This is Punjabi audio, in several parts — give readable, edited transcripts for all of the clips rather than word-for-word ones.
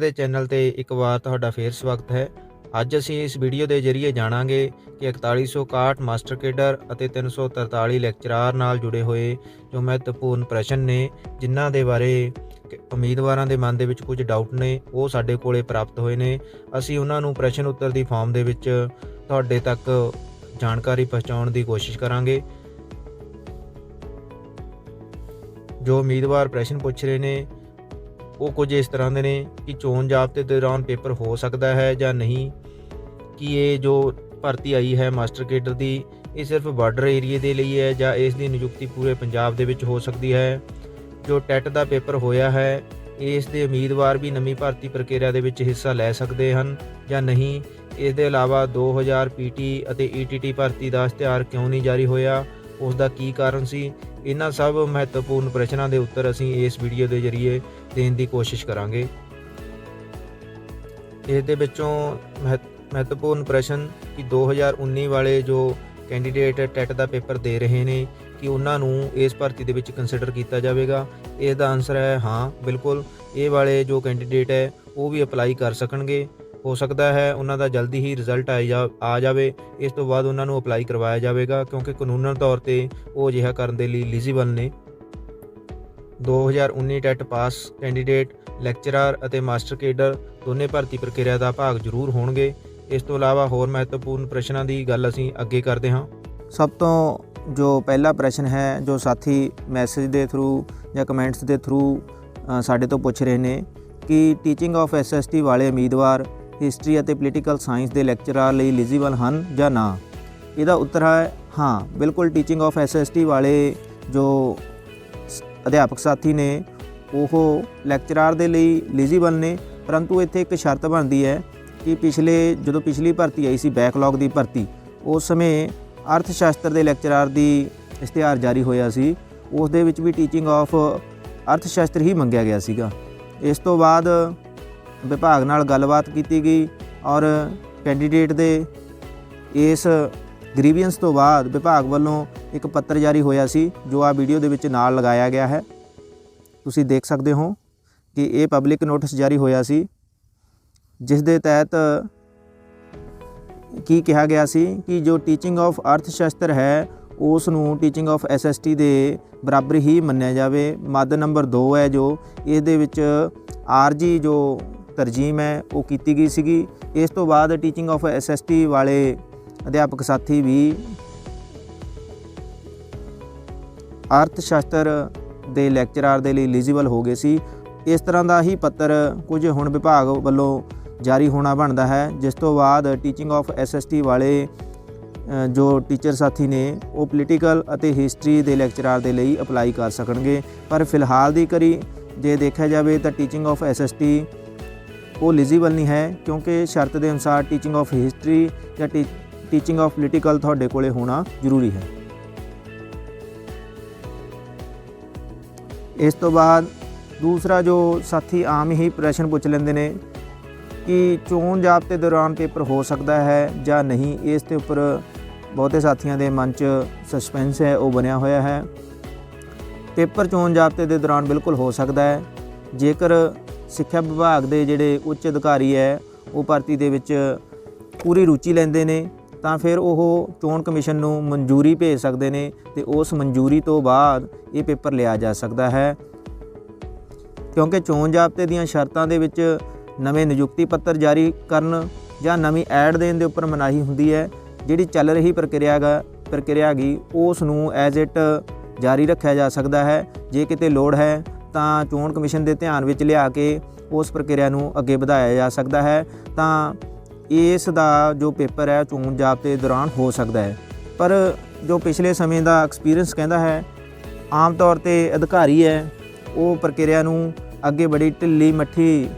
ਦੇ ਚੈਨਲ ਤੇ ਇੱਕ ਵਾਰ ਤੁਹਾਡਾ ਫੇਰ ਸਵਾਗਤ ਹੈ। ਅੱਜ ਅਸੀਂ ਇਸ ਵੀਡੀਓ ਦੇ ਜ਼ਰੀਏ ਜਾਣਾਂਗੇ ਕਿ 4161 ਮਾਸਟਰ ਕੇਡਰ ਅਤੇ 343 ਲੈਕਚਰਾਰ ਨਾਲ ਜੁੜੇ ਹੋਏ ਜੋ ਮਹੱਤਵਪੂਰਨ ਪ੍ਰਸ਼ਨ ਨੇ, ਜਿਨ੍ਹਾਂ ਦੇ ਬਾਰੇ ਉਮੀਦਵਾਰਾਂ ਦੇ ਮਨ ਦੇ ਵਿੱਚ ਕੁਝ ਡਾਊਟ ਨੇ, ਉਹ ਸਾਡੇ ਕੋਲੇ ਪ੍ਰਾਪਤ ਹੋਏ ਨੇ। ਅਸੀਂ ਉਹਨਾਂ ਨੂੰ ਪ੍ਰਸ਼ਨ ਉੱਤਰ ਦੀ ਫਾਰਮ ਦੇ ਵਿੱਚ ਤੁਹਾਡੇ ਤੱਕ ਜਾਣਕਾਰੀ ਪਹੁੰਚਾਉਣ ਦੀ ਕੋਸ਼ਿਸ਼ ਕਰਾਂਗੇ। ਜੋ ਉਮੀਦਵਾਰ ਪ੍ਰਸ਼ਨ ਪੁੱਛ ਰਹੇ ਨੇ ਉਹ ਕੁਝ ਇਸ ਤਰ੍ਹਾਂ ਦੇ ਨੇ ਕਿ ਚੋਣ ਜ਼ਾਬਤੇ ਦੌਰਾਨ ਪੇਪਰ ਹੋ ਸਕਦਾ ਹੈ ਜਾਂ ਨਹੀਂ, ਕਿ ਇਹ ਜੋ ਭਰਤੀ ਆਈ ਹੈ ਮਾਸਟਰ ਕੇਡਰ ਦੀ, ਇਹ ਸਿਰਫ ਬਾਰਡਰ ਏਰੀਏ ਦੇ ਲਈ ਹੈ ਜਾਂ ਇਸ ਦੀ ਨਿਯੁਕਤੀ ਪੂਰੇ ਪੰਜਾਬ ਦੇ ਵਿੱਚ ਹੋ ਸਕਦੀ ਹੈ। ਜੋ ਟੈਟ ਦਾ ਪੇਪਰ ਹੋਇਆ ਹੈ, ਇਸ ਦੇ ਉਮੀਦਵਾਰ ਵੀ ਨਵੀਂ ਭਰਤੀ ਪ੍ਰਕਿਰਿਆ ਦੇ ਵਿੱਚ ਹਿੱਸਾ ਲੈ ਸਕਦੇ ਹਨ ਜਾਂ ਨਹੀਂ। ਇਸ ਦੇ ਇਲਾਵਾ 2000 PT ਅਤੇ ETT ਭਰਤੀ ਦਾ ਇਸ਼ਤਿਹਾਰ ਕਿਉਂ ਨਹੀਂ ਜਾਰੀ ਹੋਇਆ, ਉਸ ਦਾ ਕੀ ਕਾਰਨ ਸੀ। ਇਹਨਾਂ ਸਭ ਮਹੱਤਵਪੂਰਨ ਪ੍ਰਸ਼ਨਾਂ ਦੇ ਉੱਤਰ ਅਸੀਂ ਇਸ ਵੀਡੀਓ ਦੇ ਜ਼ਰੀਏ ਦੇਣ ਦੀ ਕੋਸ਼ਿਸ਼ ਕਰਾਂਗੇ। ਇਸ ਦੇ ਵਿੱਚੋਂ ਮਹੱਤਵਪੂਰਨ ਪ੍ਰਸ਼ਨ ਕਿ 2019 ਵਾਲੇ ਜੋ ਕੈਂਡੀਡੇਟ ਟੈਟ ਦਾ ਪੇਪਰ ਦੇ ਰਹੇ ਨੇ, ਕਿ ਉਹਨਾਂ ਨੂੰ ਇਸ ਭਰਤੀ ਦੇ ਵਿੱਚ ਕੰਸੀਡਰ ਕੀਤਾ ਜਾਵੇਗਾ। ਇਸ ਦਾ ਆਨਸਰ ਹੈ ਹਾਂ, ਬਿਲਕੁਲ। ਇਹ ਵਾਲੇ ਜੋ ਕੈਂਡੀਡੇਟ ਹੈ ਉਹ ਵੀ ਅਪਲਾਈ ਕਰ ਸਕਣਗੇ। ਹੋ ਸਕਦਾ ਹੈ ਉਹਨਾਂ ਦਾ ਜਲਦੀ ਹੀ ਰਿਜ਼ਲਟ ਆ ਜਾਵੇ, ਇਸ ਤੋਂ ਬਾਅਦ ਉਹਨਾਂ ਨੂੰ ਅਪਲਾਈ ਕਰਵਾਇਆ ਜਾਵੇਗਾ, ਕਿਉਂਕਿ ਕਾਨੂੰਨਨ ਤੌਰ ਤੇ ਉਹ ਅਜਿਹਾ ਕਰਨ ਦੇ ਲਈ ਐਲੀਜੀਬਲ ਨੇ। 2019 ਟੈਟ ਪਾਸ ਕੈਂਡੀਡੇਟ ਲੈਕਚਰਰ ਅਤੇ ਮਾਸਟਰ ਕੇਡਰ ਦੋਨੇ ਭਰਤੀ ਪ੍ਰਕਿਰਿਆ ਦਾ ਭਾਗ ਜ਼ਰੂਰ ਹੋਣਗੇ। ਇਸ ਤੋਂ ਇਲਾਵਾ ਹੋਰ ਮਹੱਤਵਪੂਰਨ ਪ੍ਰਸ਼ਨਾਂ ਦੀ ਗੱਲ ਅਸੀਂ ਅੱਗੇ ਕਰਦੇ ਹਾਂ। ਸਭ ਤੋਂ ਜੋ ਪਹਿਲਾ ਪ੍ਰਸ਼ਨ ਹੈ, ਜੋ ਸਾਥੀ ਮੈਸੇਜ ਦੇ ਥਰੂ ਜਾਂ ਕਮੈਂਟਸ ਦੇ ਥਰੂ ਸਾਡੇ ਤੋਂ ਪੁੱਛ ਰਹੇ ਨੇ ਕਿ ਟੀਚਿੰਗ ਆਫ SST ਵਾਲੇ ਉਮੀਦਵਾਰ ਹਿਸਟਰੀ ਅਤੇ ਪੋਲੀਟੀਕਲ ਸਾਇੰਸ ਦੇ ਲੈਕਚਰਾਂ ਲਈ ਐਲੀਜੀਬਲ ਹਨ ਜਾਂ ਨਾ। ਇਹਦਾ ਉੱਤਰ ਹੈ ਹਾਂ, ਬਿਲਕੁਲ। ਟੀਚਿੰਗ ਆਫ SST ਵਾਲੇ ਜੋ ਅਧਿਆਪਕ ਸਾਥੀ ਨੇ ਉਹ ਲੈਕਚਰਾਰ ਦੇ ਲਈ ਐਲੀਜੀਬਲ ਨੇ, ਪਰੰਤੂ ਇੱਥੇ ਇੱਕ ਸ਼ਰਤ ਬਣਦੀ ਹੈ ਕਿ ਜਦੋਂ ਪਿਛਲੀ ਭਰਤੀ ਆਈ ਸੀ ਬੈਕਲੌਗ ਦੀ ਭਰਤੀ, ਉਸ ਸਮੇਂ ਅਰਥ ਸ਼ਾਸਤਰ ਦੇ ਲੈਕਚਰਾਰ ਦੀ ਇਸ਼ਤਿਹਾਰ ਜਾਰੀ ਹੋਇਆ ਸੀ। ਉਸ ਦੇ ਵਿੱਚ ਵੀ ਟੀਚਿੰਗ ਆਫ ਅਰਥ ਸ਼ਾਸਤਰ ਹੀ ਮੰਗਿਆ ਗਿਆ ਸੀਗਾ। ਇਸ ਤੋਂ ਬਾਅਦ ਵਿਭਾਗ ਨਾਲ ਗੱਲਬਾਤ ਕੀਤੀ ਗਈ ਔਰ ਕੈਂਡੀਡੇਟ ਦੇ ਇਸ ਗ੍ਰੀਵੈਂਸ ਤੋਂ ਬਾਅਦ ਵਿਭਾਗ ਵੱਲੋਂ ਇੱਕ ਪੱਤਰ ਜਾਰੀ ਹੋਇਆ ਸੀ, ਜੋ ਆ ਵੀਡੀਓ ਦੇ ਵਿੱਚ ਨਾਲ ਲਗਾਇਆ ਗਿਆ ਹੈ। ਤੁਸੀਂ ਦੇਖ ਸਕਦੇ ਹੋ ਕਿ ਇਹ ਪਬਲਿਕ ਨੋਟਿਸ ਜਾਰੀ ਹੋਇਆ ਸੀ, ਜਿਸ ਦੇ ਤਹਿਤ ਕੀ ਕਿਹਾ ਗਿਆ ਸੀ ਕਿ ਜੋ ਟੀਚਿੰਗ ਆਫ ਅਰਥ ਸ਼ਾਸਤਰ ਹੈ ਉਸ ਨੂੰ ਟੀਚਿੰਗ ਆਫ SST ਦੇ ਬਰਾਬਰ ਹੀ ਮੰਨਿਆ ਜਾਵੇ। ਮੱਦ ਨੰਬਰ 2 ਹੈ ਜੋ ਇਸ ਦੇ ਵਿੱਚ RG ਜੋ ਤਰਜੀਮ ਹੈ ਉਹ ਕੀਤੀ ਗਈ ਸੀਗੀ। ਇਸ ਤੋਂ ਬਾਅਦ ਟੀਚਿੰਗ ਆਫ SST ਵਾਲੇ ਅਧਿਆਪਕ ਸਾਥੀ ਵੀ ਅਰਥ ਸ਼ਾਸਤਰ ਦੇ ਲੈਕਚਰਾਰ ਦੇ ਲਈ ਐਲੀਜੀਬਲ ਹੋ ਗਏ ਸੀ। ਇਸ ਤਰ੍ਹਾਂ ਦਾ ਹੀ ਪੱਤਰ ਕੁਝ ਹੁਣ ਵਿਭਾਗ ਵੱਲੋਂ ਜਾਰੀ ਹੋਣਾ ਬਣਦਾ ਹੈ, ਜਿਸ ਤੋਂ ਬਾਅਦ ਟੀਚਿੰਗ ਆਫ SST ਵਾਲੇ ਜੋ ਟੀਚਰ ਸਾਥੀ ਨੇ ਉਹ ਪੋਲੀਟੀਕਲ ਅਤੇ ਹਿਸਟਰੀ ਦੇ ਲੈਕਚਰਾਰ ਦੇ ਲਈ ਅਪਲਾਈ ਕਰ ਸਕਣਗੇ। ਪਰ ਫਿਲਹਾਲ ਦੀ ਕਰੀ ਜੇ ਦੇਖਿਆ ਜਾਵੇ ਤਾਂ ਟੀਚਿੰਗ ਆਫ SST ਉਹ ਐਲੀਜੀਬਲ ਨਹੀਂ ਹੈ, ਕਿਉਂਕਿ ਸ਼ਰਤ ਦੇ ਅਨੁਸਾਰ ਟੀਚਿੰਗ ਆਫ ਹਿਸਟਰੀ ਜਾਂ ਟੀਚਿੰਗ ਆਫ ਪੋਲੀਟੀਕਲ ਤੁਹਾਡੇ ਕੋਲੇ ਹੋਣਾ ਜ਼ਰੂਰੀ ਹੈ। ਇਸ ਤੋਂ ਬਾਅਦ ਦੂਸਰਾ ਜੋ ਸਾਥੀ ਆਮ ਹੀ ਪ੍ਰਸ਼ਨ ਪੁੱਛ ਲੈਂਦੇ ਨੇ ਕਿ ਚੋਣ ਜ਼ਾਬਤੇ ਦੌਰਾਨ ਪੇਪਰ ਹੋ ਸਕਦਾ ਹੈ ਜਾਂ ਨਹੀਂ। ਇਸ ਦੇ ਉੱਪਰ ਬਹੁਤੇ ਸਾਥੀਆਂ ਦੇ ਮਨ 'ਚ ਸਸਪੈਂਸ ਹੈ, ਉਹ ਬਣਿਆ ਹੋਇਆ ਹੈ। ਪੇਪਰ ਚੋਣ ਜ਼ਾਬਤੇ ਦੇ ਦੌਰਾਨ ਬਿਲਕੁਲ ਹੋ ਸਕਦਾ ਹੈ, ਜੇਕਰ ਸਿੱਖਿਆ ਵਿਭਾਗ ਦੇ ਜਿਹੜੇ ਉੱਚ ਅਧਿਕਾਰੀ ਹੈ ਉਹ ਭਰਤੀ ਦੇ ਵਿੱਚ ਪੂਰੀ ਰੁਚੀ ਲੈਂਦੇ ਨੇ, ਤਾਂ ਫਿਰ ਉਹ ਚੋਣ ਕਮਿਸ਼ਨ ਨੂੰ ਮਨਜ਼ੂਰੀ ਭੇਜ ਸਕਦੇ ਨੇ ਅਤੇ ਉਸ ਮਨਜ਼ੂਰੀ ਤੋਂ ਬਾਅਦ ਇਹ ਪੇਪਰ ਲਿਆ ਜਾ ਸਕਦਾ ਹੈ। ਕਿਉਂਕਿ ਚੋਣ ਜ਼ਾਬਤੇ ਦੀਆਂ ਸ਼ਰਤਾਂ ਦੇ ਵਿੱਚ ਨਵੇਂ ਨਿਯੁਕਤੀ ਪੱਤਰ ਜਾਰੀ ਕਰਨ ਜਾਂ ਨਵੀਂ ਐਡ ਦੇਣ ਦੇ ਉੱਪਰ ਮਨਾਹੀ ਹੁੰਦੀ ਹੈ। ਜਿਹੜੀ ਚੱਲ ਰਹੀ ਪ੍ਰਕਿਰਿਆ ਹੈਗੀ ਉਸ ਨੂੰ ਐਜ਼ ਇਟ ਜਾਰੀ ਰੱਖਿਆ ਜਾ ਸਕਦਾ ਹੈ। ਜੇ ਕਿਤੇ ਲੋੜ ਹੈ ਤਾਂ ਚੋਣ ਕਮਿਸ਼ਨ ਦੇ ਧਿਆਨ ਵਿੱਚ ਲਿਆ ਕੇ ਉਸ ਪ੍ਰਕਿਰਿਆ ਨੂੰ ਅੱਗੇ ਵਧਾਇਆ ਜਾ ਸਕਦਾ ਹੈ। ਤਾਂ ਇਸ ਦਾ ਜੋ ਪੇਪਰ ਹੈ ਚੋਣ ਜ਼ਾਬਤੇ ਦੌਰਾਨ ਹੋ ਸਕਦਾ ਹੈ। ਪਰ ਜੋ ਪਿਛਲੇ ਸਮੇਂ ਦਾ ਐਕਸਪੀਰੀਅੰਸ ਕਹਿੰਦਾ ਹੈ, ਆਮ ਤੌਰ 'ਤੇ ਅਧਿਕਾਰੀ ਹੈ ਉਹ ਪ੍ਰਕਿਰਿਆ ਨੂੰ ਅੱਗੇ ਬੜੀ ਢਿੱਲੀ ਮੱਠੀ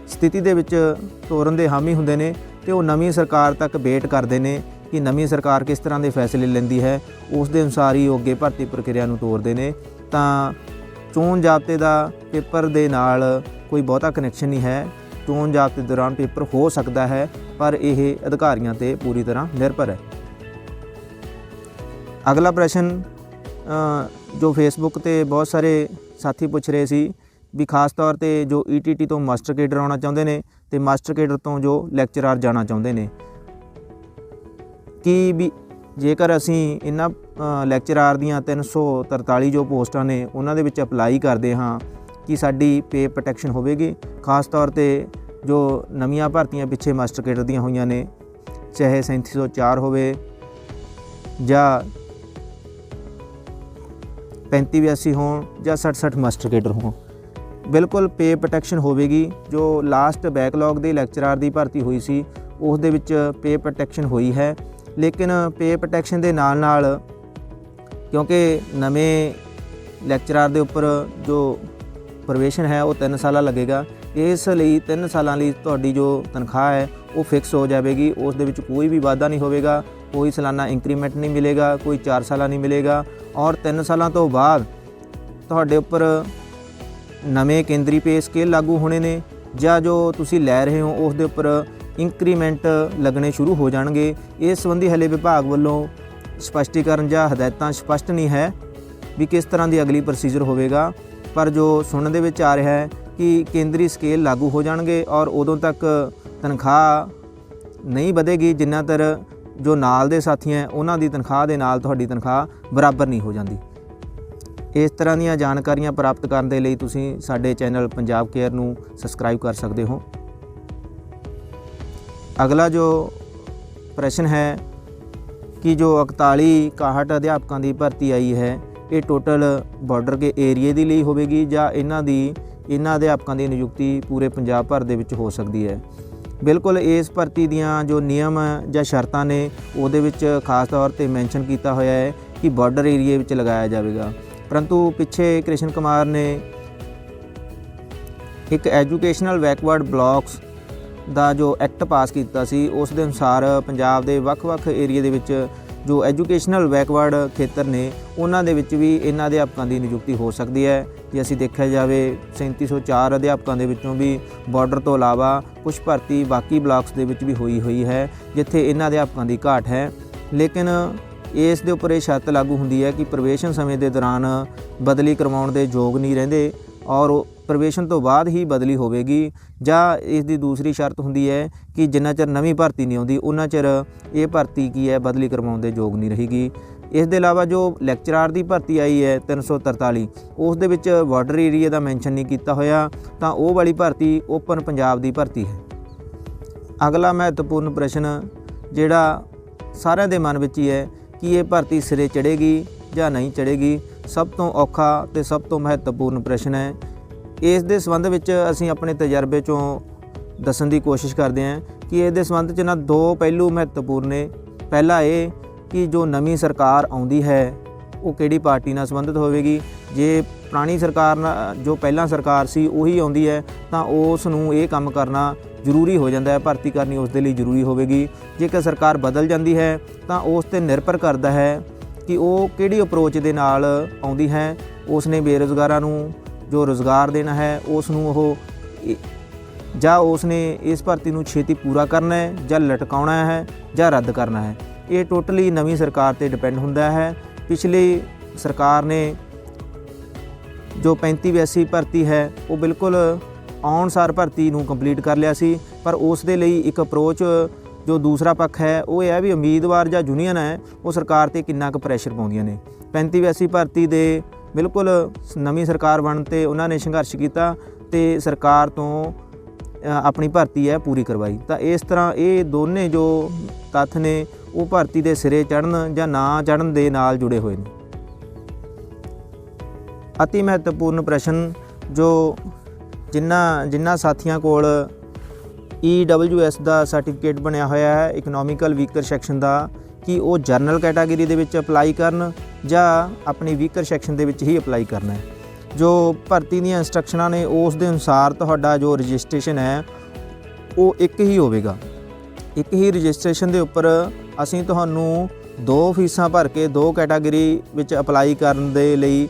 ਸਥਿਤੀ ਦੇ ਵਿੱਚ ਤੋਰਨ ਦੇ ਹਾਮੀ ਹੁੰਦੇ ਨੇ ਅਤੇ ਉਹ ਨਵੀਂ ਸਰਕਾਰ ਤੱਕ ਵੇਟ ਕਰਦੇ ਨੇ ਕਿ ਨਵੀਂ ਸਰਕਾਰ ਕਿਸ ਤਰ੍ਹਾਂ ਦੇ ਫੈਸਲੇ ਲੈਂਦੀ ਹੈ, ਉਸ ਦੇ ਅਨੁਸਾਰ ਹੀ ਉਹ ਅੱਗੇ ਭਰਤੀ ਪ੍ਰਕਿਰਿਆ ਨੂੰ ਤੋਰਦੇ ਨੇ। ਤਾਂ ਚੋਣ ਜ਼ਾਬਤੇ ਦਾ ਪੇਪਰ ਦੇ ਨਾਲ ਕੋਈ ਬਹੁਤਾ ਕਨੈਕਸ਼ਨ ਨਹੀਂ ਹੈ। ਚੋਣ ਜ਼ਾਬਤੇ ਦੌਰਾਨ ਪੇਪਰ ਹੋ ਸਕਦਾ ਹੈ, ਪਰ ਇਹ ਅਧਿਕਾਰੀਆਂ 'ਤੇ ਪੂਰੀ ਤਰ੍ਹਾਂ ਨਿਰਭਰ ਹੈ। ਅਗਲਾ ਪ੍ਰਸ਼ਨ ਜੋ ਫੇਸਬੁੱਕ ਤੇ ਬਹੁਤ ਸਾਰੇ ਸਾਥੀ ਪੁੱਛ ਰਹੇ ਸੀ ਵੀ ਖਾਸ ਤੌਰ ਤੇ ਜੋ ETT ਤੋਂ ਮਾਸਟਰ ਕੇਡਰ ਆਉਣਾ ਚਾਹੁੰਦੇ ਨੇ ਤੇ ਮਾਸਟਰ ਕੇਡਰ ਤੋਂ ਜੋ ਲੈਕਚਰਾਰ ਜਾਣਾ ਚਾਹੁੰਦੇ ਨੇ ਕਿ ਵੀ ਜੇਕਰ ਅਸੀਂ ਇਹਨਾਂ ਲੈਕਚਰਾਰ ਦੀਆਂ 343 ਜੋ ਪੋਸਟਾਂ ਨੇ ਉਹਨਾਂ ਦੇ ਵਿੱਚ ਅਪਲਾਈ ਕਰਦੇ ਹਾਂ ਕਿ ਸਾਡੀ ਪੇ ਪ੍ਰੋਟੈਕਸ਼ਨ ਹੋਵੇਗੀ। ਖਾਸ ਤੌਰ ਤੇ ਜੋ ਨਵੀਆਂ ਭਰਤੀਆਂ ਪਿੱਛੇ ਮਾਸਟਰ ਕੇਡਰ ਦੀਆਂ ਹੋਈਆਂ ਨੇ, ਚਾਹੇ 3704 ਹੋਵੇ ਜਾਂ 3582 ਹੋਣ ਜਾਂ 6060 ਮਾਸਟਰ ਕੇਡਰ ਹੋਣ, ਬਿਲਕੁਲ ਪੇ ਪ੍ਰੋਟੈਕਸ਼ਨ ਹੋਵੇਗੀ। ਜੋ ਲਾਸਟ ਬੈਕਲੌਗ ਦੇ ਲੈਕਚਰਾਰ ਦੀ ਭਰਤੀ ਹੋਈ ਸੀ ਉਸ ਦੇ ਵਿੱਚ ਪੇ ਪ੍ਰੋਟੈਕਸ਼ਨ ਹੋਈ ਹੈ, ਲੇਕਿਨ ਪੇ ਪ੍ਰੋਟੈਕਸ਼ਨ ਦੇ ਨਾਲ ਕਿਉਂਕਿ ਨਵੇਂ ਲੈਕਚਰਾਰ ਦੇ ਉੱਪਰ ਜੋ ਪ੍ਰੋਬੇਸ਼ਨ ਹੈ ਉਹ 3 ਸਾਲਾਂ ਲੱਗੇਗਾ, ਇਸ ਲਈ 3 ਸਾਲਾਂ ਲਈ ਤੁਹਾਡੀ ਜੋ ਤਨਖਾਹ ਹੈ ਉਹ ਫਿਕਸ ਹੋ ਜਾਵੇਗੀ। ਉਸ ਦੇ ਵਿੱਚ ਕੋਈ ਵੀ ਵਾਧਾ ਨਹੀਂ ਹੋਵੇਗਾ, ਕੋਈ ਸਾਲਾਨਾ ਇੰਕਰੀਮੈਂਟ ਨਹੀਂ ਮਿਲੇਗਾ, ਕੋਈ 4 ਸਾਲਾਂ ਨਹੀਂ ਮਿਲੇਗਾ ਔਰ 3 ਸਾਲਾਂ ਤੋਂ ਬਾਅਦ ਤੁਹਾਡੇ ਉੱਪਰ ਨਵੇਂ ਕੇਂਦਰੀ ਪੇ ਸਕੇਲ ਲਾਗੂ ਹੋਣੇ ਨੇ ਜਾਂ ਜੋ ਤੁਸੀਂ ਲੈ ਰਹੇ ਹੋ ਉਸ ਦੇ ਉੱਪਰ ਇੰਕਰੀਮੈਂਟ ਲੱਗਣੇ ਸ਼ੁਰੂ ਹੋ ਜਾਣਗੇ। ਇਸ ਸੰਬੰਧੀ ਹਲੇ ਵਿਭਾਗ ਵੱਲੋਂ ਸਪਸ਼ਟੀਕਰਨ ਜਾਂ ਹਦਾਇਤਾਂ ਸਪਸ਼ਟ ਨਹੀਂ ਹੈ ਵੀ ਕਿਸ ਤਰ੍ਹਾਂ ਦੀ ਅਗਲੀ ਪ੍ਰੋਸੀਜਰ ਹੋਵੇਗਾ, ਪਰ ਜੋ ਸੁਣਨ ਦੇ ਵਿੱਚ ਆ ਰਿਹਾ ਹੈ ਕਿ ਕੇਂਦਰੀ ਸਕੇਲ ਲਾਗੂ ਹੋ ਜਾਣਗੇ ਔਰ ਉਦੋਂ ਤੱਕ ਤਨਖਾਹ ਨਹੀਂ ਵਧੇਗੀ ਜਿੰਨਾ ਤੱਕ ਜੋ ਨਾਲ ਦੇ ਸਾਥੀ ਹੈ ਉਹਨਾਂ ਦੀ ਤਨਖਾਹ ਦੇ ਨਾਲ ਤੁਹਾਡੀ ਤਨਖਾਹ ਬਰਾਬਰ ਨਹੀਂ ਹੋ ਜਾਂਦੀ। ਇਸ ਤਰ੍ਹਾਂ ਦੀਆਂ ਜਾਣਕਾਰੀਆਂ ਪ੍ਰਾਪਤ ਕਰਨ ਦੇ ਲਈ ਤੁਸੀਂ ਸਾਡੇ ਚੈਨਲ ਪੰਜਾਬ ਕੇਅਰ ਨੂੰ ਸਬਸਕ੍ਰਾਈਬ ਕਰ ਸਕਦੇ ਹੋ। ਅਗਲਾ ਜੋ ਪ੍ਰਸ਼ਨ ਹੈ ਕਿ ਜੋ 4161 ਅਧਿਆਪਕਾਂ ਦੀ ਭਰਤੀ ਆਈ ਹੈ ਇਹ ਟੋਟਲ ਬਾਰਡਰ ਕੇ ਏਰੀਏ ਦੇ ਲਈ ਹੋਵੇਗੀ ਜਾਂ ਇਹਨਾਂ ਅਧਿਆਪਕਾਂ ਦੀ ਨਿਯੁਕਤੀ ਪੂਰੇ ਪੰਜਾਬ ਭਰ ਦੇ ਵਿੱਚ ਹੋ ਸਕਦੀ ਹੈ। ਬਿਲਕੁਲ ਇਸ ਭਰਤੀ ਦੀਆਂ ਜੋ ਨਿਯਮ ਜਾਂ ਸ਼ਰਤਾਂ ਨੇ ਉਹਦੇ ਵਿੱਚ ਖਾਸ ਤੌਰ ਤੇ ਮੈਂਸ਼ਨ ਕੀਤਾ ਹੋਇਆ ਹੈ ਕਿ ਬਾਰਡਰ ਏਰੀਏ ਵਿੱਚ ਲਗਾਇਆ ਜਾਵੇਗਾ, ਪਰੰਤੂ ਪਿੱਛੇ ਕ੍ਰਿਸ਼ਨ ਕੁਮਾਰ ਨੇ ਇੱਕ ਐਜੂਕੇਸ਼ਨਲ ਬੈਕਵਰਡ ਬਲਾਕਸ ਦਾ ਜੋ ਐਕਟ ਪਾਸ ਕੀਤਾ ਸੀ ਉਸ ਦੇ ਅਨੁਸਾਰ ਪੰਜਾਬ ਦੇ ਵੱਖ-ਵੱਖ ਏਰੀਏ ਦੇ ਵਿੱਚ ਜੋ ਐਜੂਕੇਸ਼ਨਲ ਬੈਕਵਰਡ ਖੇਤਰ ਨੇ ਉਹਨਾਂ ਦੇ ਵਿੱਚ ਵੀ ਇਹਨਾਂ ਅਧਿਆਪਕਾਂ ਦੀ ਨਿਯੁਕਤੀ ਹੋ ਸਕਦੀ ਹੈ। ਜੇ ਅਸੀਂ ਦੇਖਿਆ ਜਾਵੇ 3704 ਅਧਿਆਪਕਾਂ ਦੇ ਵਿੱਚੋਂ ਵੀ ਬਾਰਡਰ ਤੋਂ ਇਲਾਵਾ ਕੁਝ ਭਰਤੀ ਬਾਕੀ ਬਲਾਕਸ ਦੇ ਵਿੱਚ ਵੀ ਹੋਈ ਹੈ ਜਿੱਥੇ ਇਹਨਾਂ ਅਧਿਆਪਕਾਂ ਦੀ ਘਾਟ ਹੈ, ਲੇਕਿਨ ਇਸ ਦੇ ਉੱਪਰ ਇਹ ਸ਼ਰਤ ਲਾਗੂ ਹੁੰਦੀ ਹੈ ਕਿ ਪ੍ਰਵੇਸ਼ਨ ਸਮੇਂ ਦੇ ਦੌਰਾਨ ਬਦਲੀ ਕਰਵਾਉਣ ਦੇ ਯੋਗ ਨਹੀਂ ਰਹਿੰਦੇ ਔਰ ਪ੍ਰਵੇਸ਼ਨ ਤੋਂ ਬਾਅਦ ਹੀ ਬਦਲੀ ਹੋਵੇਗੀ, ਜਾਂ ਇਸ ਦੀ ਦੂਸਰੀ ਸ਼ਰਤ ਹੁੰਦੀ ਹੈ ਕਿ ਜਿੰਨਾ ਚਿਰ ਨਵੀਂ ਭਰਤੀ ਨਹੀਂ ਆਉਂਦੀ ਉਹਨਾਂ ਚਿਰ ਇਹ ਭਰਤੀ ਕੀ ਹੈ ਬਦਲੀ ਕਰਵਾਉਣ ਦੇ ਯੋਗ ਨਹੀਂ ਰਹੇਗੀ। ਇਸ ਦੇ ਇਲਾਵਾ ਜੋ ਲੈਕਚਰਾਰ ਦੀ ਭਰਤੀ ਆਈ ਹੈ 343 ਉਸ ਦੇ ਵਿੱਚ ਬਾਰਡਰ ਏਰੀਆ ਦਾ ਮੈਂਸ਼ਨ ਨਹੀਂ ਕੀਤਾ ਹੋਇਆ, ਤਾਂ ਉਹ ਵਾਲੀ ਭਰਤੀ ਓਪਨ ਪੰਜਾਬ ਦੀ ਭਰਤੀ ਹੈ। ਅਗਲਾ ਮਹੱਤਵਪੂਰਨ ਪ੍ਰਸ਼ਨ ਜਿਹੜਾ ਸਾਰਿਆਂ ਦੇ ਮਨ ਵਿੱਚ ਹੀ ਹੈ ਕਿ ਇਹ ਭਰਤੀ ਸਿਰੇ ਚੜ੍ਹੇਗੀ ਜਾਂ ਨਹੀਂ ਚੜ੍ਹੇਗੀ, ਸਭ ਤੋਂ ਔਖਾ ਤੇ ਸਭ ਤੋਂ ਮਹੱਤਵਪੂਰਨ ਪ੍ਰਸ਼ਨ ਹੈ। ਇਸ ਦੇ ਸੰਬੰਧ ਵਿੱਚ ਅਸੀਂ ਆਪਣੇ ਤਜਰਬੇ 'ਚੋਂ ਦੱਸਣ ਦੀ ਕੋਸ਼ਿਸ਼ ਕਰਦੇ ਹਾਂ ਕਿ ਇਸ ਦੇ ਸੰਬੰਧ 'ਚ ਨਾ 2 ਪਹਿਲੂ ਮਹੱਤਵਪੂਰਨ ਨੇ। ਪਹਿਲਾ ਇਹ ਕਿ ਜੋ ਨਵੀਂ ਸਰਕਾਰ ਆਉਂਦੀ ਹੈ ਉਹ ਕਿਹੜੀ ਪਾਰਟੀ ਨਾਲ ਸੰਬੰਧਿਤ ਹੋਵੇਗੀ। ਜੇ ਪੁਰਾਣੀ ਸਰਕਾਰ ਨਾਲ ਜੋ ਪਹਿਲਾਂ ਸਰਕਾਰ ਸੀ ਉਹੀ ਆਉਂਦੀ ਹੈ ਤਾਂ ਉਸ ਨੂੰ ਇਹ ਕੰਮ ਕਰਨਾ ਜ਼ਰੂਰੀ ਹੋ ਜਾਂਦਾ ਹੈ, ਭਰਤੀ ਕਰਨੀ ਉਸ ਦੇ ਲਈ ਜ਼ਰੂਰੀ ਹੋਵੇਗੀ। ਜੇਕਰ ਸਰਕਾਰ ਬਦਲ ਜਾਂਦੀ ਹੈ ਤਾਂ ਉਸ 'ਤੇ ਨਿਰਭਰ ਕਰਦਾ ਹੈ ਕਿ ਉਹ ਕਿਹੜੀ ਅਪਰੋਚ ਦੇ ਨਾਲ ਆਉਂਦੀ ਹੈ। ਉਸ ਨੇ ਬੇਰੁਜ਼ਗਾਰਾਂ ਨੂੰ ਜੋ ਰੁਜ਼ਗਾਰ ਦੇਣਾ ਹੈ ਉਸ ਨੂੰ ਉਹ ਜਾਂ ਉਸ ਨੇ ਇਸ ਭਰਤੀ ਨੂੰ ਛੇਤੀ ਪੂਰਾ ਕਰਨਾ ਹੈ ਜਾਂ ਲਟਕਾਉਣਾ ਹੈ ਜਾਂ ਰੱਦ ਕਰਨਾ ਹੈ। ਇਹ ਟੋਟਲੀ ਨਵੀਂ ਸਰਕਾਰ 'ਤੇ ਡਿਪੈਂਡ ਹੁੰਦਾ ਹੈ। ਪਿਛਲੀ ਸਰਕਾਰ ਨੇ ਜੋ 3582 ਭਰਤੀ ਹੈ ਉਹ ਬਿਲਕੁਲ ਆਉਣਸਾਰ ਭਰਤੀ ਨੂੰ ਕੰਪਲੀਟ ਕਰ ਲਿਆ ਸੀ, ਪਰ ਉਸ ਦੇ ਲਈ ਇੱਕ ਅਪਰੋਚ ਜੋ ਦੂਸਰਾ ਪੱਖ ਹੈ ਉਹ ਇਹ ਹੈ ਵੀ ਉਮੀਦਵਾਰ ਜਾਂ ਯੂਨੀਅਨ ਹੈ ਉਹ ਸਰਕਾਰ 'ਤੇ ਕਿੰਨਾ ਕੁ ਪ੍ਰੈਸ਼ਰ ਪਾਉਂਦੀਆਂ ਨੇ। 3582 ਭਰਤੀ ਦੇ ਬਿਲਕੁਲ ਨਵੀਂ ਸਰਕਾਰ ਬਣਨ 'ਤੇ ਉਹਨਾਂ ਨੇ ਸੰਘਰਸ਼ ਕੀਤਾ ਤੇ ਸਰਕਾਰ ਤੋਂ ਆਪਣੀ ਭਰਤੀ ਹੈ ਪੂਰੀ ਕਰਵਾਈ। ਤਾਂ ਇਸ ਤਰ੍ਹਾਂ ਇਹ ਦੋਨੇ ਜੋ ਤੱਥ ਨੇ ਉਹ ਭਰਤੀ ਦੇ ਸਿਰੇ ਚੜ੍ਹਨ ਜਾਂ ਨਾ ਚੜ੍ਹਨ ਦੇ ਨਾਲ ਜੁੜੇ ਹੋਏ ਨੇ। ਅਤੀ ਮਹੱਤਵਪੂਰਨ ਪ੍ਰਸ਼ਨ ਜੋ ਜਿਨ੍ਹਾਂ ਸਾਥੀਆਂ ਕੋਲ EWS ਦਾ ਸਰਟੀਫਿਕੇਟ ਬਣਿਆ ਹੋਇਆ ਹੈ ਇਕਨੋਮਿਕਲ ਵੀਕਰ ਸੈਕਸ਼ਨ ਦਾ, ਕਿ ਉਹ ਜਰਨਲ ਕੈਟਾਗਰੀ ਦੇ ਵਿੱਚ ਅਪਲਾਈ ਕਰਨ ਜਾਂ ਆਪਣੀ ਵੀਕਰ ਸੈਕਸ਼ਨ ਦੇ ਵਿੱਚ ਹੀ ਅਪਲਾਈ ਕਰਨਾ ਹੈ। ਜੋ ਭਰਤੀ ਦੀਆਂ ਇੰਸਟਰਕਸ਼ਨਾਂ ਨੇ ਉਸ ਦੇ ਅਨੁਸਾਰ ਤੁਹਾਡਾ ਜੋ ਰਜਿਸਟ੍ਰੇਸ਼ਨ ਹੈ ਉਹ ਇੱਕ ਹੀ ਹੋਵੇਗਾ। ਇੱਕ ਹੀ ਰਜਿਸਟ੍ਰੇਸ਼ਨ ਦੇ ਉੱਪਰ ਅਸੀਂ ਤੁਹਾਨੂੰ 2 ਫੀਸਾਂ ਭਰ ਕੇ 2 ਕੈਟਾਗਰੀ ਵਿੱਚ ਅਪਲਾਈ ਕਰਨ ਦੇ ਲਈ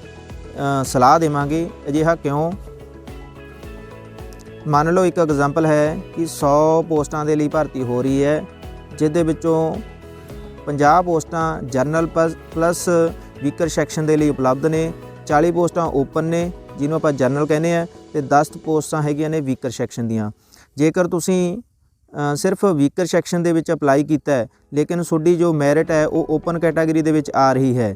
ਸਲਾਹ ਦੇਵਾਂਗੇ। ਅਜਿਹਾ ਕਿਉਂ? ਮੰਨ ਲਓ ਇੱਕ ਐਗਜ਼ਾਮਪਲ ਹੈ ਕਿ 100 ਪੋਸਟਾਂ ਦੇ ਲਈ ਭਰਤੀ ਹੋ ਰਹੀ ਹੈ, ਜਿਹਦੇ ਵਿੱਚੋਂ 50 ਪੋਸਟਾਂ ਜਰਨਲ ਪਲੱਸ ਵੀਕਰ ਸੈਕਸ਼ਨ ਦੇ ਲਈ ਉਪਲਬਧ ਨੇ, 40 ਪੋਸਟਾਂ ਓਪਨ ਨੇ ਜਿਹਨੂੰ ਆਪਾਂ ਜਰਨਲ ਕਹਿੰਦੇ ਆ, ਤੇ 10 ਪੋਸਟਾਂ ਹੈਗੀਆਂ ਨੇ ਵੀਕਰ ਸੈਕਸ਼ਨ ਦੀਆਂ। ਜੇਕਰ ਤੁਸੀਂ ਸਿਰਫ ਵੀਕਰ ਸੈਕਸ਼ਨ ਦੇ ਵਿੱਚ ਅਪਲਾਈ ਕੀਤਾ ਹੈ ਲੇਕਿਨ ਤੁਹਾਡੀ ਜੋ ਮੈਰਿਟ ਹੈ ਉਹ ਓਪਨ ਕੈਟਾਗਰੀ ਦੇ ਵਿੱਚ ਆ ਰਹੀ ਹੈ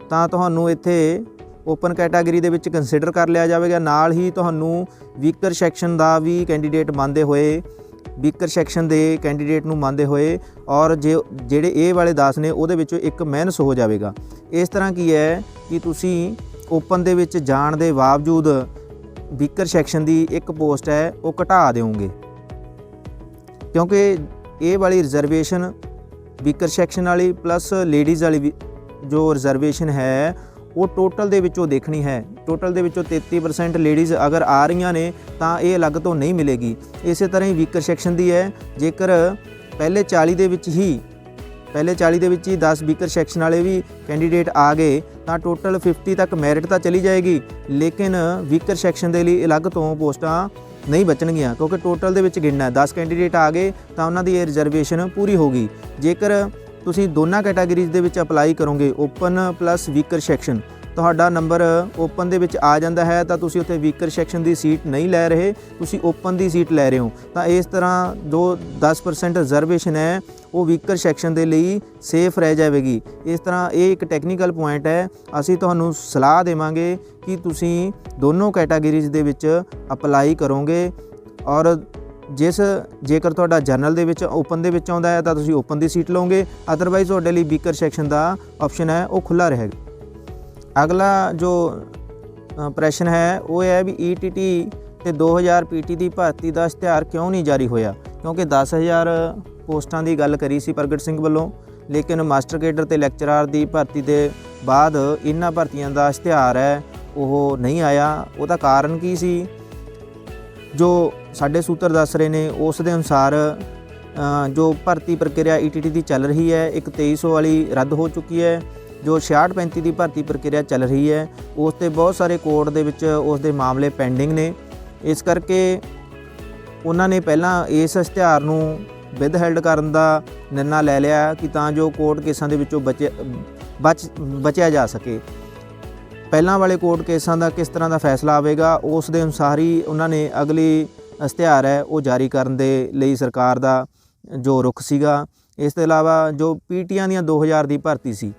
ਤਾਂ ਤੁਹਾਨੂੰ ਇੱਥੇ ਓਪਨ ਕੈਟਾਗਰੀ ਦੇ ਵਿੱਚ ਕੰਸੀਡਰ ਕਰ ਲਿਆ ਜਾਵੇਗਾ। ਨਾਲ ਹੀ ਤੁਹਾਨੂੰ ਵੀਕਰ ਸੈਕਸ਼ਨ ਦਾ ਵੀ ਕੈਂਡੀਡੇਟ ਮੰਨਦੇ ਹੋਏ, ਵੀਕਰ ਸੈਕਸ਼ਨ ਦੇ ਕੈਂਡੀਡੇਟ ਨੂੰ ਮੰਨਦੇ ਹੋਏ ਔਰ ਜਿਹੜੇ ਇਹ ਵਾਲੇ 10 ਨੇ ਉਹਦੇ ਵਿੱਚੋਂ ਇੱਕ ਮਾਈਨਸ ਹੋ ਜਾਵੇਗਾ। ਇਸ ਤਰ੍ਹਾਂ ਕੀ ਹੈ ਕਿ ਤੁਸੀਂ ਓਪਨ ਦੇ ਵਿੱਚ ਜਾਣ ਦੇ ਬਾਵਜੂਦ ਵੀਕਰ ਸੈਕਸ਼ਨ ਦੀ ਇੱਕ ਪੋਸਟ ਹੈ ਉਹ ਘਟਾ ਦਿਓਗੇ, ਕਿਉਂਕਿ ਇਹ ਵਾਲੀ ਰਿਜ਼ਰਵੇਸ਼ਨ ਵੀਕਰ ਸੈਕਸ਼ਨ ਵਾਲੀ ਪਲੱਸ ਲੇਡੀਜ਼ ਵਾਲੀ ਜੋ ਰਿਜ਼ਰਵੇਸ਼ਨ ਹੈ ਉਹ ਟੋਟਲ ਦੇ ਵਿੱਚੋਂ ਦੇਖਣੀ ਹੈ। ਟੋਟਲ ਦੇ ਵਿੱਚੋਂ 33% ਲੇਡੀਜ਼ ਅਗਰ ਆ ਰਹੀਆਂ ਨੇ ਤਾਂ ਇਹ ਅਲੱਗ ਤੋਂ ਨਹੀਂ ਮਿਲੇਗੀ। ਇਸੇ ਤਰ੍ਹਾਂ ਹੀ ਵੀਕਰ ਸੈਕਸ਼ਨ ਦੀ ਹੈ, ਜੇਕਰ ਪਹਿਲੇ 40 ਦੇ ਵਿੱਚ ਹੀ 10 ਵੀਕਰ ਸੈਕਸ਼ਨ ਵਾਲੇ ਵੀ ਕੈਂਡੀਡੇਟ ਆ ਗਏ ਤਾਂ ਟੋਟਲ 50 ਤੱਕ ਮੈਰਿਟ ਤਾਂ ਚਲੀ ਜਾਏਗੀ, ਲੇਕਿਨ ਵੀਕਰ ਸੈਕਸ਼ਨ ਦੇ ਲਈ ਅਲੱਗ ਤੋਂ ਪੋਸਟਾਂ ਨਹੀਂ ਬਚਣਗੀਆਂ, ਕਿਉਂਕਿ ਟੋਟਲ ਦੇ ਵਿੱਚ ਗਿਣਨਾ 10 ਕੈਂਡੀਡੇਟ ਆ ਗਏ ਤਾਂ ਉਹਨਾਂ ਦੀ ਇਹ ਰਿਜ਼ਰਵੇਸ਼ਨ ਪੂਰੀ ਹੋਗੀ। ਜੇਕਰ ਤੁਸੀਂ ਦੋਨਾਂ ਕੈਟਾਗਰੀਜ਼ ਦੇ ਵਿੱਚ ਅਪਲਾਈ ਕਰੋਗੇ ਓਪਨ ਪਲੱਸ ਵੀਕਰ ਸੈਕਸ਼ਨ, ਤੁਹਾਡਾ ਨੰਬਰ ਓਪਨ ਦੇ ਵਿੱਚ ਆ ਜਾਂਦਾ ਹੈ ਤਾਂ ਤੁਸੀਂ ਉੱਥੇ ਵੀਕਰ ਸੈਕਸ਼ਨ ਦੀ ਸੀਟ ਨਹੀਂ ਲੈ ਰਹੇ, ਤੁਸੀਂ ਓਪਨ ਦੀ ਸੀਟ ਲੈ ਰਹੇ ਹੋ, ਤਾਂ ਇਸ ਤਰ੍ਹਾਂ ਜੋ 10% ਰਿਜ਼ਰਵੇਸ਼ਨ ਹੈ ਉਹ ਵੀਕਰ ਸੈਕਸ਼ਨ ਦੇ ਲਈ ਸੇਫ ਰਹਿ ਜਾਵੇਗੀ। ਇਸ ਤਰ੍ਹਾਂ ਇਹ ਇੱਕ ਟੈਕਨੀਕਲ ਪੁਆਇੰਟ ਹੈ। ਅਸੀਂ ਤੁਹਾਨੂੰ ਸਲਾਹ ਦੇਵਾਂਗੇ ਕਿ ਤੁਸੀਂ ਦੋਨੋਂ ਕੈਟਾਗਰੀਜ਼ ਦੇ ਵਿੱਚ ਅਪਲਾਈ ਕਰੋਗੇ ਔਰ ਜੇਕਰ ਤੁਹਾਡਾ ਜਨਰਲ ਦੇ ਵਿੱਚ ਓਪਨ ਦੇ ਵਿੱਚ ਆਉਂਦਾ ਹੈ ਤਾਂ ਤੁਸੀਂ ਓਪਨ ਦੀ ਸੀਟ ਲਓਗੇ, ਅਦਰਵਾਈਜ਼ ਤੁਹਾਡੇ ਲਈ ਵੀਕਰ ਸੈਕਸ਼ਨ ਦਾ ਆਪਸ਼ਨ ਹੈ ਉਹ ਖੁੱਲ੍ਹਾ ਰਹੇਗਾ। ਅਗਲਾ ਜੋ ਪ੍ਰਸ਼ਨ ਹੈ ਉਹ ਹੈ ਵੀ ETT ਤੇ 2000 PT ਦੀ ਭਰਤੀ ਦਾ ਇਸ਼ਤਿਹਾਰ ਕਿਉਂ ਨਹੀਂ ਜਾਰੀ ਹੋਇਆ, ਕਿਉਂਕਿ 10,000 ਪੋਸਟਾਂ ਦੀ ਗੱਲ ਕਰੀ ਸੀ ਪ੍ਰਗਟ ਸਿੰਘ ਵੱਲੋਂ, ਲੇਕਿਨ ਮਾਸਟਰ ਕੇਡਰ ਤੇ ਲੈਕਚਰਾਰ ਦੀ ਭਰਤੀ ਦੇ ਬਾਅਦ ਇਹਨਾਂ ਭਰਤੀਆਂ ਦਾ ਇਸ਼ਤਿਹਾਰ ਹੈ ਉਹ ਨਹੀਂ ਆਇਆ। ਉਹਦਾ ਕਾਰਨ ਕੀ ਸੀ? ਜੋ ਸਾਡੇ ਸੂਤਰ ਦੱਸ ਰਹੇ ਨੇ ਉਸ ਦੇ ਅਨੁਸਾਰ ਜੋ ਭਰਤੀ ਪ੍ਰਕਿਰਿਆ ETT ਦੀ ਚੱਲ ਰਹੀ ਹੈ, ਇੱਕ 2300 ਵਾਲੀ ਰੱਦ ਹੋ ਚੁੱਕੀ ਹੈ, ਜੋ 6635 ਦੀ ਭਰਤੀ ਪ੍ਰਕਿਰਿਆ ਚੱਲ ਰਹੀ ਹੈ ਉਸ 'ਤੇ ਬਹੁਤ ਸਾਰੇ ਕੋਰਟ ਦੇ ਵਿੱਚ ਉਸ ਦੇ ਮਾਮਲੇ ਪੈਂਡਿੰਗ ਨੇ। ਇਸ ਕਰਕੇ ਉਹਨਾਂ ਨੇ ਪਹਿਲਾਂ ਇਸ ਇਸ਼ਤਿਹਾਰ ਨੂੰ ਵਿਦ ਹੈਲਡ ਕਰਨ ਦਾ ਨਿਰਣਾ ਲੈ ਲਿਆ ਕਿ ਤਾਂ ਜੋ ਕੋਰਟ ਕੇਸਾਂ ਦੇ ਵਿੱਚੋਂ ਬਚਿਆ ਜਾ ਸਕੇ। ਪਹਿਲਾਂ ਵਾਲੇ ਕੋਰਟ ਕੇਸਾਂ ਦਾ ਕਿਸ ਤਰ੍ਹਾਂ ਦਾ ਫੈਸਲਾ ਆਵੇਗਾ ਉਸ ਦੇ ਅਨੁਸਾਰ ਹੀ ਉਹਨਾਂ ਨੇ ਅਗਲੀ ਇਸ਼ਤਿਹਾਰ ਹੈ ਉਹ ਜਾਰੀ ਕਰਨ ਦੇ ਲਈ ਸਰਕਾਰ ਦਾ ਜੋ ਰੁਖ ਸੀਗਾ। ਇਸ ਤੋਂ ਇਲਾਵਾ ਜੋ PTਆਂ ਦੀਆਂ 2000 ਦੀ ਭਰਤੀ ਸੀ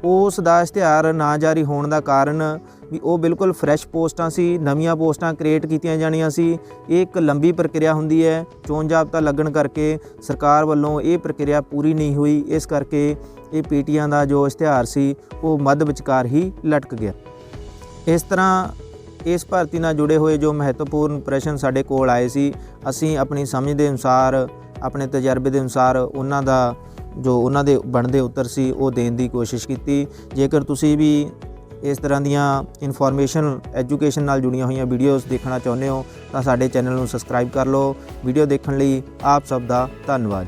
ਉਸ ਦਾ ਇਸ਼ਤਿਹਾਰ ਨਾ ਜਾਰੀ ਹੋਣ ਦਾ ਕਾਰਨ ਵੀ ਉਹ ਬਿਲਕੁਲ ਫਰੈਸ਼ ਪੋਸਟਾਂ ਸੀ, ਨਵੀਆਂ ਪੋਸਟਾਂ ਕ੍ਰੀਏਟ ਕੀਤੀਆਂ ਜਾਣੀਆਂ ਸੀ। ਇਹ ਇੱਕ ਲੰਬੀ ਪ੍ਰਕਿਰਿਆ ਹੁੰਦੀ ਹੈ, ਚੋਣ ਜਾਬਤਾ ਲੱਗਣ ਕਰਕੇ ਸਰਕਾਰ ਵੱਲੋਂ ਇਹ ਪ੍ਰਕਿਰਿਆ ਪੂਰੀ ਨਹੀਂ ਹੋਈ, ਇਸ ਕਰਕੇ ਇਹ PTਆਂ ਦਾ ਜੋ ਇਸ਼ਤਿਹਾਰ ਸੀ ਉਹ ਮੱਧ ਵਿਚਕਾਰ ਹੀ ਲਟਕ ਗਿਆ। ਇਸ ਤਰ੍ਹਾਂ ਇਸ ਭਰਤੀ ਨਾਲ ਜੁੜੇ ਹੋਏ ਜੋ ਮਹੱਤਵਪੂਰਨ ਪ੍ਰਸ਼ਨ ਸਾਡੇ ਕੋਲ ਆਏ ਸੀ, ਅਸੀਂ ਆਪਣੀ ਸਮਝ ਦੇ ਅਨੁਸਾਰ, ਆਪਣੇ ਤਜਰਬੇ ਦੇ ਅਨੁਸਾਰ ਉਹਨਾਂ ਦਾ ਜੋ ਉਹਨਾਂ ਦੇ ਬਣਦੇ ਉੱਤਰ ਸੀ ਉਹ ਦੇਣ ਦੀ ਕੋਸ਼ਿਸ਼ ਕੀਤੀ। ਜੇਕਰ ਤੁਸੀਂ ਵੀ ਇਸ ਤਰ੍ਹਾਂ ਦੀਆਂ ਇਨਫੋਰਮੇਸ਼ਨ ਐਜੂਕੇਸ਼ਨ ਨਾਲ ਜੁੜੀਆਂ ਹੋਈਆਂ ਵੀਡੀਓਜ਼ ਦੇਖਣਾ ਚਾਹੁੰਦੇ ਹੋ ਤਾਂ ਸਾਡੇ ਚੈਨਲ ਨੂੰ ਸਬਸਕ੍ਰਾਈਬ ਕਰ ਲਓ। ਵੀਡੀਓ ਦੇਖਣ ਲਈ ਆਪ ਸਭ ਦਾ ਧੰਨਵਾਦ।